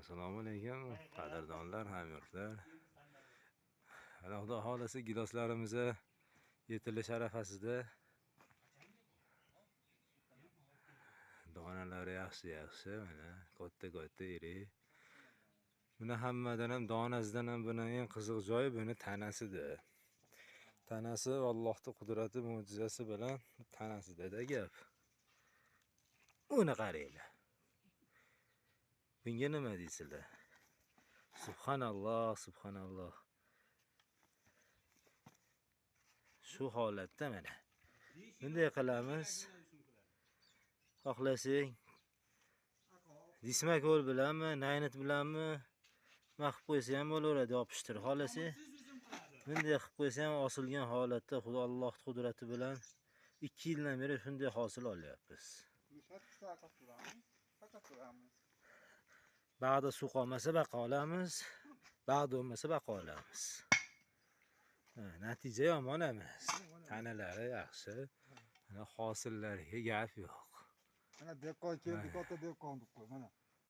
Assalomu alaykum qadrdonlar, hamyurtlar. Xudo xolasa giloslarimiz yetilish arafasida. Donalari yaxshi, mana katta iri. Buni hammadan ham donasidan ham buni eng qiziq joyi buni tanasida. Tanasi Allohning qudrati, mo'jizasi bilan tanasida gap. Uni qaranglar. Bunga nima deysizlar? Subhanalloh. Shu holatda mana. Bunday qilamiz. Xohlasang dismakol bilanmi, naynit bilanmi maqib qo'ysa ham bo'laveradi, yopishtir. Xohlasang bunday qilib qo'ysa ham osilgan holatda Xudo Alloh qudrati bilan 2 yildan beri shunday hosil olyapmiz. Ba'da suv qolmasa baqa olamiz, ba'da bo'lmasa baqa olamiz. Natija yomon emas. Tanalari yaxshi. Mana hosillariga gap yo'q. Mana dehqon keldi, katta dehqon deb qo'y, mana.